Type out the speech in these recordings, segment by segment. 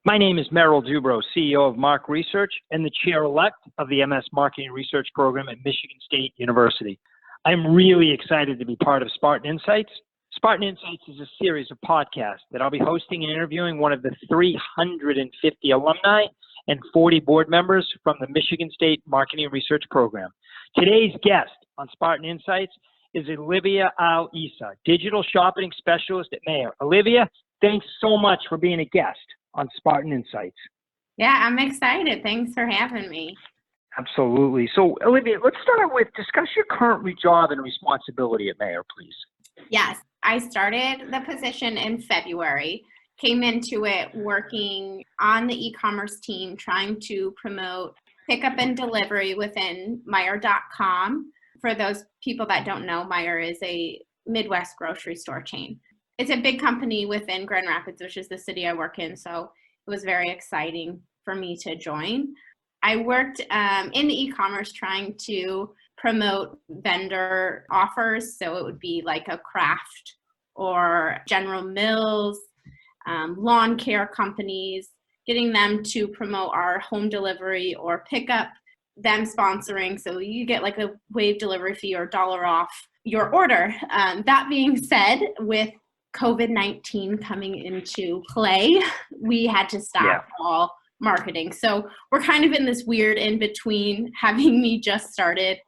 My name is Merrill Dubrow, CEO of Mark Research and the chair-elect of the MS Marketing Research Program at Michigan State University. I'm really excited to be part of Spartan Insights. Spartan Insights is a series of podcasts that I'll be hosting and interviewing one of the 350 alumni and 40 board members from the Michigan State Marketing Research Program. Today's guest on Spartan Insights is Olivia Al-Eisa, Digital Shopping Specialist at Meijer. Olivia, thanks so much for being a guest on Spartan Insights. Yeah, I'm excited. Thanks for having me. Absolutely. So, Olivia, let's start with discuss your current job and responsibility at Meijer, please. Yes, I started the position in February, came into it working on the e-commerce team, trying to promote pickup and delivery within Meijer.com. For those people that don't know, Meijer is a Midwest grocery store chain. It's a big company within Grand Rapids, which is the city I work in, so it was very exciting for me to join. I worked in the e-commerce trying to promote vendor offers, so it would be like a craft or General Mills, lawn care companies, getting them to promote our home delivery or pickup, them sponsoring, so you get like a wave delivery fee or $1 off your order. That being said, with COVID-19 coming into play, we had to stop all marketing. So we're kind of in this weird in between, having me just started,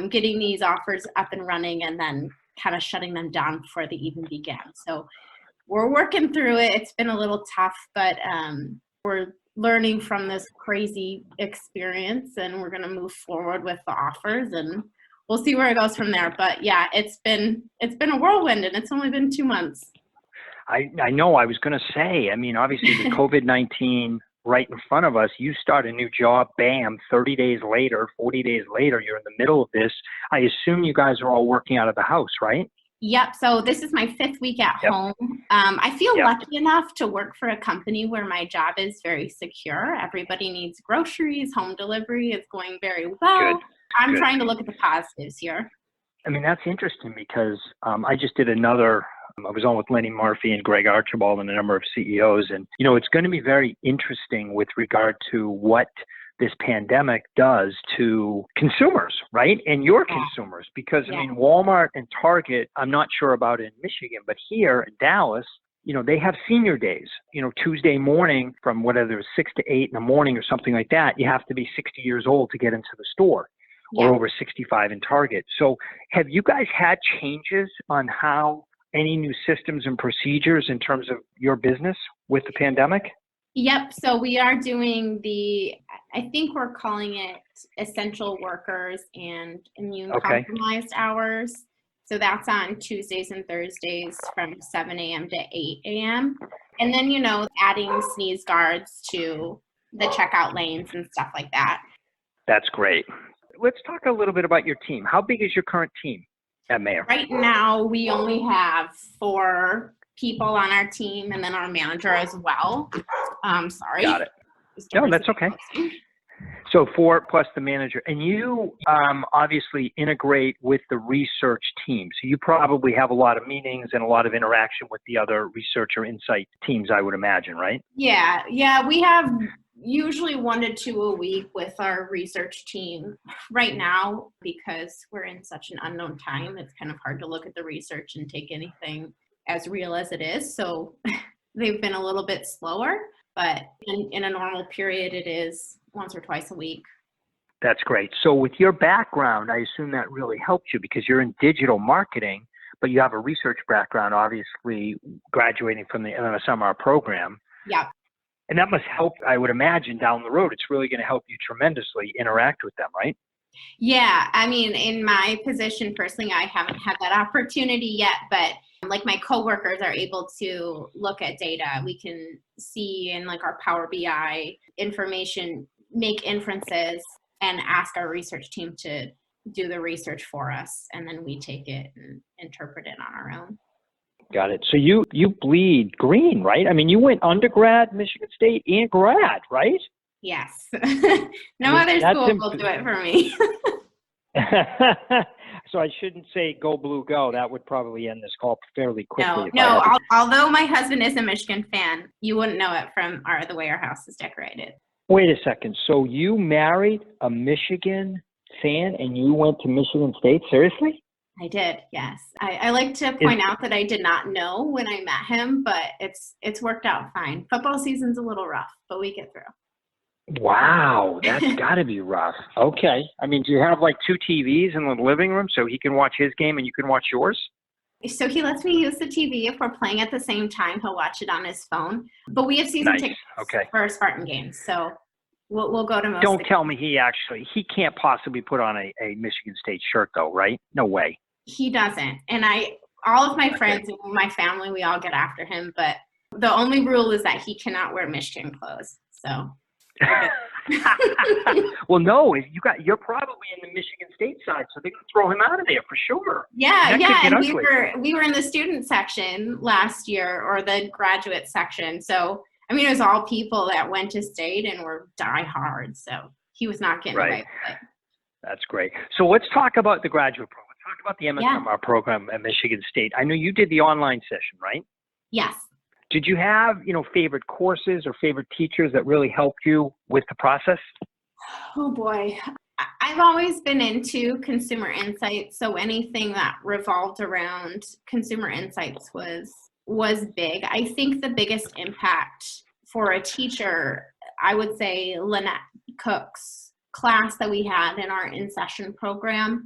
getting these offers up and running and then kind of shutting them down before they even began. So we're working through it. It's been a little tough, but we're learning from this crazy experience and we're going to move forward with the offers and we'll see where it goes from there. But yeah, it's been a whirlwind and it's only been 2 months. I know. I was going to say, I mean, obviously with COVID-19 right in front of us, you start a new job, bam, 30 days later, 40 days later, you're in the middle of this. I assume you guys are all working out of the house, right? Yep. So this is my 5th week at home. I feel lucky enough to work for a company where my job is very secure. Everybody needs groceries, home delivery is going very well. Good. I'm trying to look at the positives here. I mean, that's interesting because I just did another, I was on with Lenny Murphy and Greg Archibald and a number of CEOs. And, you know, it's going to be very interesting with regard to what this pandemic does to consumers, right? And your consumers, because I mean, Walmart and Target, I'm not sure about in Michigan, but here in Dallas, you know, they have senior days, you know, Tuesday morning from whatever, 6 to 8 in the morning or something like that. You have to be 60 years old to get into the store. Or over 65 in Target. So have you guys had changes on how any new systems and procedures in terms of your business with the pandemic? Yep. So we are doing I think we're calling it essential workers and immune compromised hours. So that's on Tuesdays and Thursdays from 7 a.m. to 8 a.m. And then, you know, adding sneeze guards to the checkout lanes and stuff like that. That's great. Let's talk a little bit about your team. How big is your current team at Meijer? Right now, we only have 4 people on our team and then our manager as well. Sorry. Got it. No, that's okay. So 4 plus the manager. And you obviously integrate with the research team. So you probably have a lot of meetings and a lot of interaction with the other research or insight teams, I would imagine, right? Yeah. We have usually 1 to 2 a week with our research team. Right now, because we're in such an unknown time, it's kind of hard to look at the research and take anything as real as it is. So they've been a little bit slower, but in a normal period, it is once or twice a week. That's great. So with your background, I assume that really helped you because you're in digital marketing, but you have a research background, obviously graduating from the MSMR program. Yeah. And that must help, I would imagine, down the road. It's really going to help you tremendously interact with them, right? Yeah. I mean, in my position personally, I haven't had that opportunity yet, but like my coworkers are able to look at data. We can see in like our Power BI information, make inferences and ask our research team to do the research for us. And then we take it and interpret it on our own. Got it. So you bleed green, right? I mean, you went undergrad, Michigan State, and grad, right? Yes. No other school will do it for me. So I shouldn't say go blue go. That would probably end this call fairly quickly. No. Although my husband is a Michigan fan, you wouldn't know it from the way our house is decorated. Wait a second. So you married a Michigan fan and you went to Michigan State? Seriously? I did, yes. I like to point out that I did not know when I met him, but it's worked out fine. Football season's a little rough, but we get through. Wow, that's got to be rough. Okay. I mean, do you have like 2 TVs in the living room so he can watch his game and you can watch yours? So he lets me use the TV. If we're playing at the same time, he'll watch it on his phone. But we have season tickets for Spartan games, so we'll go to most. Don't tell me he can't possibly put on a Michigan State shirt though, right? No way. He doesn't. And all of my friends and my family, we all get after him, but the only rule is that he cannot wear Michigan clothes. So well, no, you're probably in the Michigan State side, so they're gonna throw him out of there for sure. Yeah. And we were in the student section last year, or the graduate section. So I mean, it was all people that went to state and were diehard. So he was not getting away with it. That's great. So let's talk about the graduate program. Let's talk about the MSMR program at Michigan State. I know you did the online session, right? Yes. Did you have, favorite courses or favorite teachers that really helped you with the process? Oh boy. I've always been into consumer insights, so anything that revolved around consumer insights was big. I think the biggest impact for a teacher, I would say Lynette Cook's class that we had in our in-session program,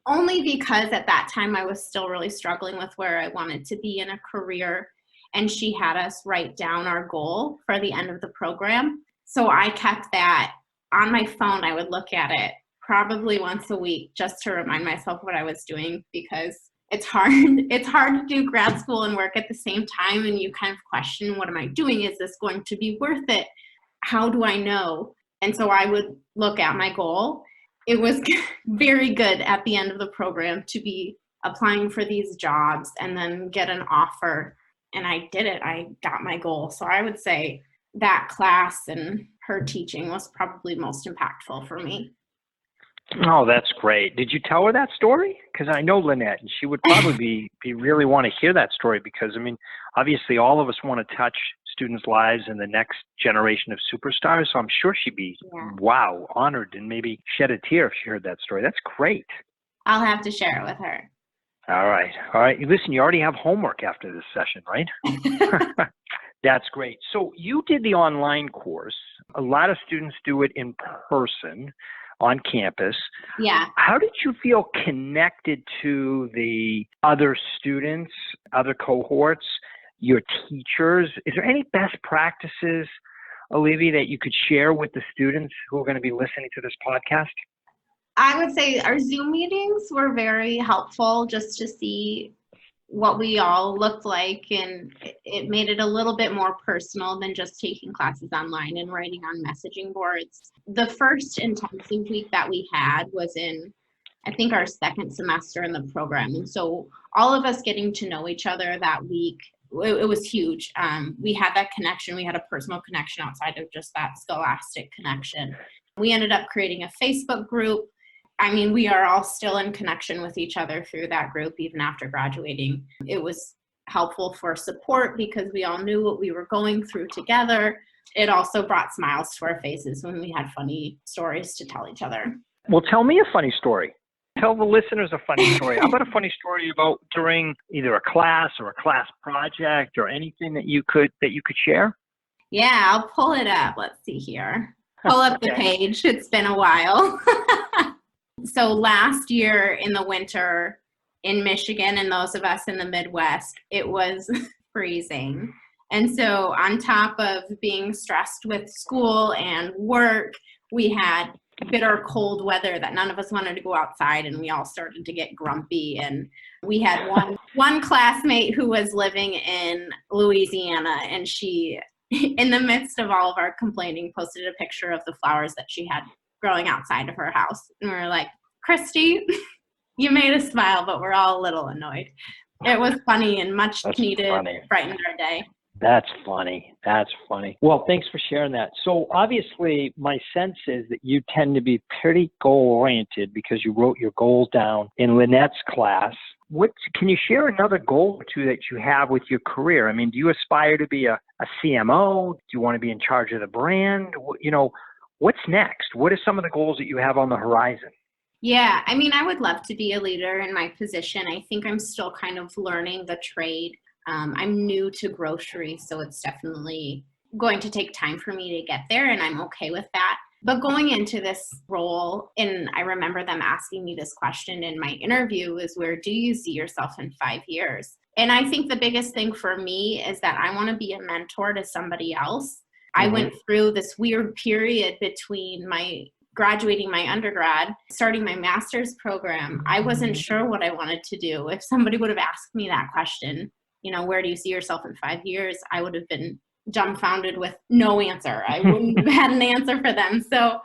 only because at that time I was still really struggling with where I wanted to be in a career. And she had us write down our goal for the end of the program. So I kept that on my phone. I would look at it probably once a week just to remind myself what I was doing, because it's hard. It's hard to do grad school and work at the same time. And you kind of question, what am I doing? Is this going to be worth it? How do I know? And so I would look at my goal. It was very good at the end of the program to be applying for these jobs and then get an offer. And I did it. I got my goal. So I would say that class and her teaching was probably most impactful for me. Oh, that's great. Did you tell her that story? Because I know Lynette, and she would probably be really want to hear that story, because, I mean, obviously all of us want to touch students' lives and the next generation of superstars. So I'm sure she'd be, wow, honored and maybe shed a tear if she heard that story. That's great. I'll have to share it with her. All right. Listen, you already have homework after this session, right? That's great. So you did the online course. A lot of students do it in person on campus. Yeah. How did you feel connected to the other students, other cohorts, your teachers? Is there any best practices, Olivia, that you could share with the students who are going to be listening to this podcast? I would say our Zoom meetings were very helpful just to see what we all looked like, and it made it a little bit more personal than just taking classes online and writing on messaging boards. The first intensive week that we had was in, I think, our second semester in the program. And so all of us getting to know each other that week, it was huge. We had that connection. We had a personal connection outside of just that scholastic connection. We ended up creating a Facebook group. I mean, we are all still in connection with each other through that group, even after graduating. It was helpful for support because we all knew what we were going through together. It also brought smiles to our faces when we had funny stories to tell each other. Well, tell me a funny story. Tell the listeners a funny story. How about a funny story about during either a class or a class project or anything that you could share? Yeah, I'll pull it up. Let's see here. Pull up the page. It's been a while. So last year in the winter in Michigan, and those of us in the Midwest, it was freezing. And so on top of being stressed with school and work, we had bitter cold weather that none of us wanted to go outside, and we all started to get grumpy. And we had one classmate who was living in Louisiana, and she, in the midst of all of our complaining, posted a picture of the flowers that she had growing outside of her house. And we were like, Christy, you made us smile, but we're all a little annoyed. It was funny and much needed, brightened our day. That's funny. That's funny. Well, thanks for sharing that. So obviously, my sense is that you tend to be pretty goal-oriented because you wrote your goals down in Lynette's class. Can you share another goal or two that you have with your career? I mean, do you aspire to be a CMO? Do you want to be in charge of the brand? What's next? What are some of the goals that you have on the horizon? Yeah, I mean, I would love to be a leader in my position. I think I'm still kind of learning the trade. I'm new to grocery, so it's definitely going to take time for me to get there, and I'm okay with that. But going into this role, and I remember them asking me this question in my interview, is where do you see yourself in 5 years? And I think the biggest thing for me is that I want to be a mentor to somebody else. I went through this weird period between my graduating my undergrad, starting my master's program. I wasn't sure what I wanted to do. If somebody would have asked me that question, where do you see yourself in 5 years? I would have been dumbfounded with no answer. I wouldn't have had an answer for them. So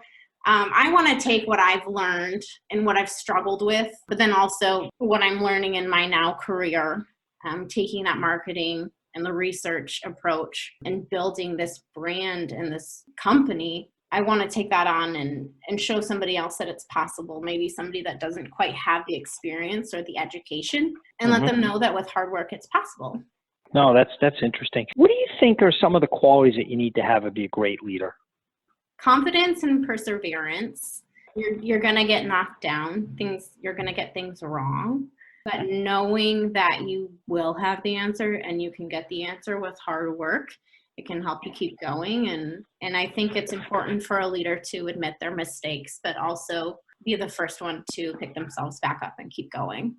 I want to take what I've learned and what I've struggled with, but then also what I'm learning in my now career, taking that marketing and the research approach and building this brand and this company. I want to take that on and show somebody else that it's possible, maybe somebody that doesn't quite have the experience or the education, and let them know that with hard work, it's possible. No, that's interesting. What do you think are some of the qualities that you need to have to be a great leader? Confidence and perseverance. You're going to get knocked down. You're going to get things wrong. But knowing that you will have the answer and you can get the answer with hard work, it can help you keep going. And I think it's important for a leader to admit their mistakes, but also be the first one to pick themselves back up and keep going.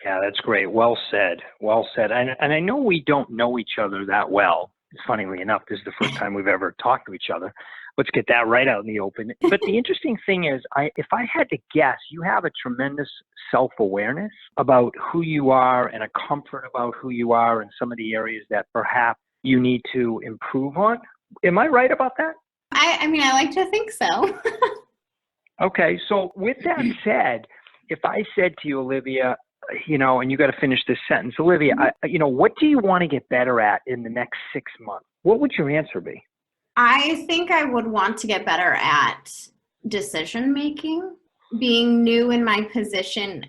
Yeah, that's great. Well said. Well said. And I know we don't know each other that well. Funnily enough, this is the first time we've ever talked to each other. Let's get that right out in the open. But the interesting thing is, if I had to guess, you have a tremendous self-awareness about who you are and a comfort about who you are and some of the areas that perhaps you need to improve on. Am I right about that? I mean, I like to think so. Okay. So with that said, if I said to you, Olivia, and you got to finish this sentence, Olivia, what do you want to get better at in the next 6 months? What would your answer be? I think I would want to get better at decision making, being new in my position,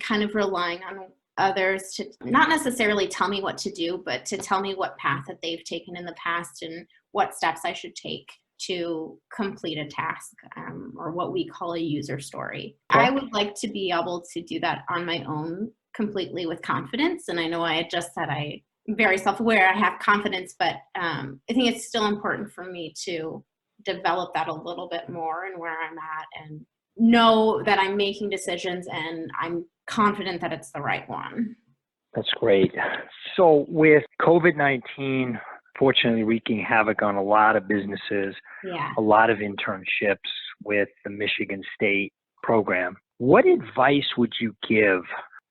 kind of relying on others to not necessarily tell me what to do, but to tell me what path that they've taken in the past and what steps I should take to complete a task, or what we call a user story. Okay. I would like to be able to do that on my own completely with confidence. And I know I had just said I'm very self-aware, I have confidence, but I think it's still important for me to develop that a little bit more and where I'm at and know that I'm making decisions and I'm confident that it's the right one. That's great. So with COVID-19, fortunately wreaking havoc on a lot of businesses, a lot of internships with the Michigan State program, what advice would you give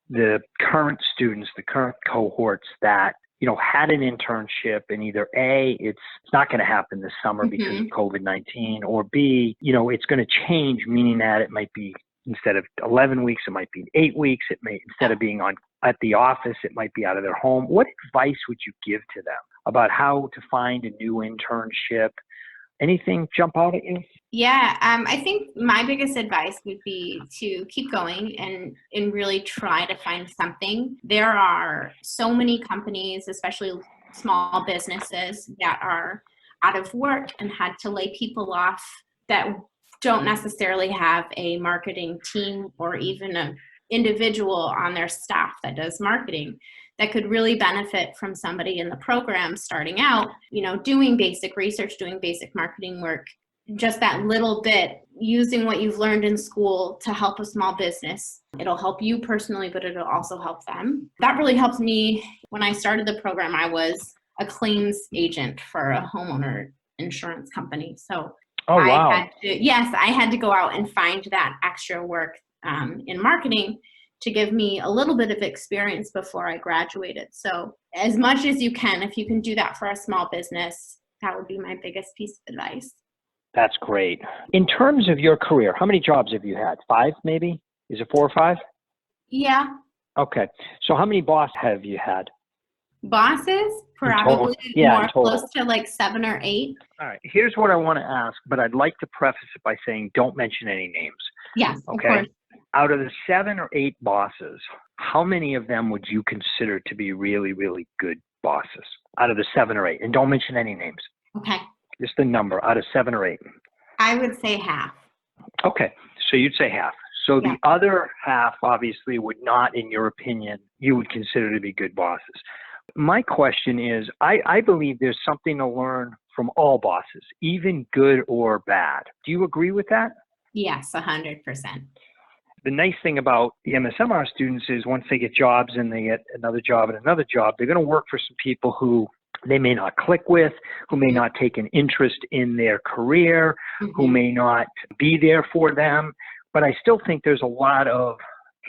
the current students, the current cohorts that, had an internship and either A, it's not going to happen this summer because of COVID-19, or B, it's going to change, meaning that it might be instead of 11 weeks, it might be 8 weeks. It may, instead of being at the office, it might be out of their home. What advice would you give to them about how to find a new internship? Anything jump out at you? Yeah, I think my biggest advice would be to keep going and really try to find something. There are so many companies, especially small businesses, that are out of work and had to lay people off that don't necessarily have a marketing team or even an individual on their staff that does marketing, that could really benefit from somebody in the program starting out, doing basic research, doing basic marketing work, just that little bit, using what you've learned in school to help a small business. It'll help you personally, but it'll also help them. That really helped me. When I started the program, I was a claims agent for a homeowner insurance company. So I had to go out and find that extra work in marketing to give me a little bit of experience before I graduated. So as much as you can, if you can do that for a small business, that would be my biggest piece of advice. That's great. In terms of your career, how many jobs have you had? 5 maybe? Is it 4 or 5? Yeah. Okay. So how many bosses have you had? Bosses, In total? probably Yeah, in more total. close to like 7 or 8. All right. Here's what I want to ask, but I'd like to preface it by saying don't mention any names. Yes, of Okay. course. Out of the 7 or 8 bosses, how many of them would you consider to be really, really good bosses? Out of the 7 or 8, and don't mention any names. Okay. Just the number out of 7 or 8. I would say half. Okay. So you'd say half. So Yeah. the other half obviously would not, in your opinion, you would consider to be good bosses. My question is, I believe there's something to learn from all bosses, even good or bad. Do you agree with that? Yes, 100%. The nice thing about the MSMR students is once they get jobs and they get another job and another job, they're going to work for some people who they may not click with, who may not take an interest in their career, who may not be there for them. But I still think there's a lot of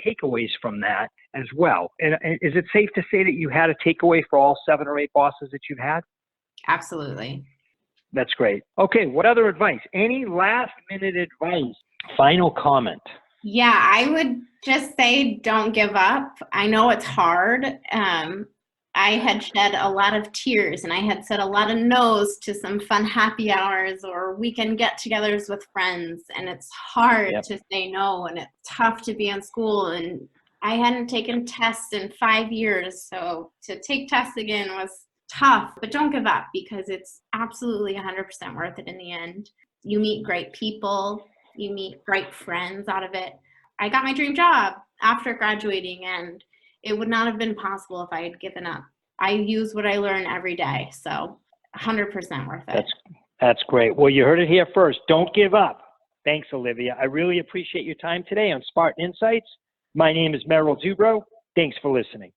takeaways from that as well. And is it safe to say that you had a takeaway for all 7 or 8 bosses that you've had? Absolutely. That's great. Okay, what other advice? Any last minute advice? Final comment. Yeah, I would just say don't give up. I know it's hard. I had shed a lot of tears and I had said a lot of no's to some fun happy hours or weekend get-togethers with friends. And it's hard to say no, and it's tough to be in school. And I hadn't taken tests in 5 years. So to take tests again was tough, but don't give up because it's absolutely 100% worth it in the end. You meet great people. You meet great friends out of it. I got my dream job after graduating, and it would not have been possible if I had given up. I use what I learn every day, so 100% worth it. That's great. Well, you heard it here first. Don't give up. Thanks, Olivia. I really appreciate your time today on Spartan Insights. My name is Merrill Dubrow. Thanks for listening.